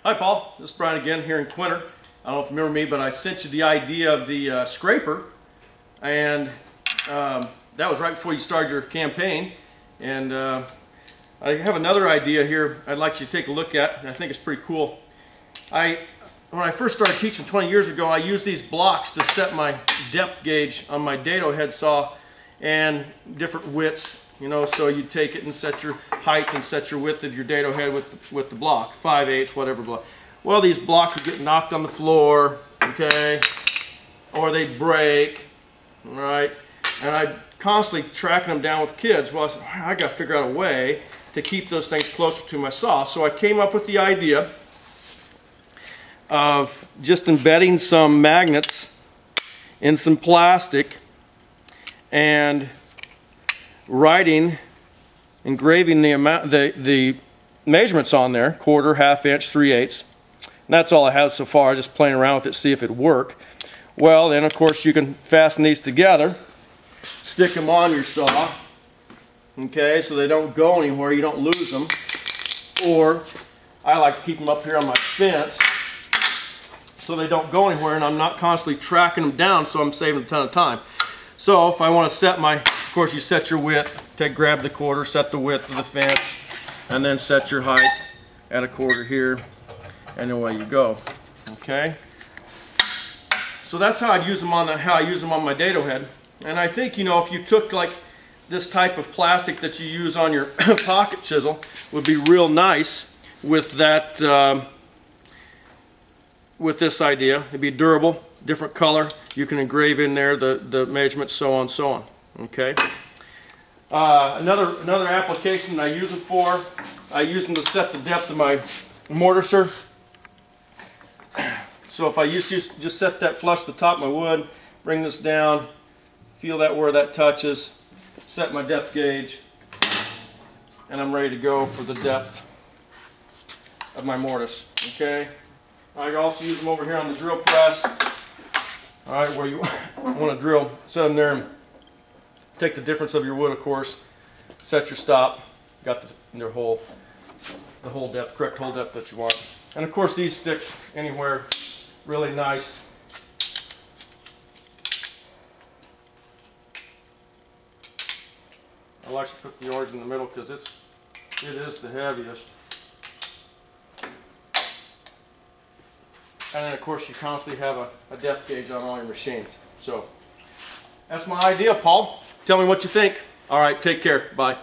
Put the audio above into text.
Hi Paul, this is Brian again here in Twinner. I don't know if you remember me, but I sent you the idea of the scraper, and that was right before you started your campaign. And I have another idea here I'd like you to take a look at, and I think it's pretty cool. When I first started teaching 20 years ago, I used these blocks to set my depth gauge on my dado head saw, and different widths. You know, so you take it and set your height and set your width of your dado head with the block, 5/8, whatever block. Well, these blocks would get knocked on the floor, okay, or they'd break, right? And I'd constantly tracking them down with kids. Well, I said, I got to figure out a way to keep those things closer to my saw. So I came up with the idea of just embedding some magnets in some plastic and engraving the measurements on there, 1/4, 1/2 inch, 3/8. And that's all I have so far, just playing around with it, see if it'd work. Well, then of course you can fasten these together, stick them on your saw, okay, so they don't go anywhere, you don't lose them. Or I like to keep them up here on my fence so they don't go anywhere, and I'm not constantly tracking them down, so I'm saving a ton of time. So if I want to set my, of course you set your width, grab the 1/4, set the width of the fence, and then set your height at 1/4 here, and away you go. Okay? So that's how I use them on my dado head. And I think, you know, if you took like this type of plastic that you use on your pocket chisel, would be real nice with that, with this idea. It'd be durable, different color. You can engrave in there the measurements, so on and so on. Okay. Another application I use them for, I use them to set the depth of my mortiser. So if I just set that flush to the top of my wood, bring this down, feel that where that touches, set my depth gauge, and I'm ready to go for the depth of my mortise. Okay. I can also use them over here on the drill press. All right, where you want to drill, set them there and take the difference of your wood, of course. Set your stop. Got the whole depth, correct hole depth that you want. And of course, these stick anywhere really nice. I like to put the orange in the middle because it is the heaviest. And then of course you constantly have a depth gauge on all your machines. So that's my idea, Paul. Tell me what you think. All right, take care. Bye.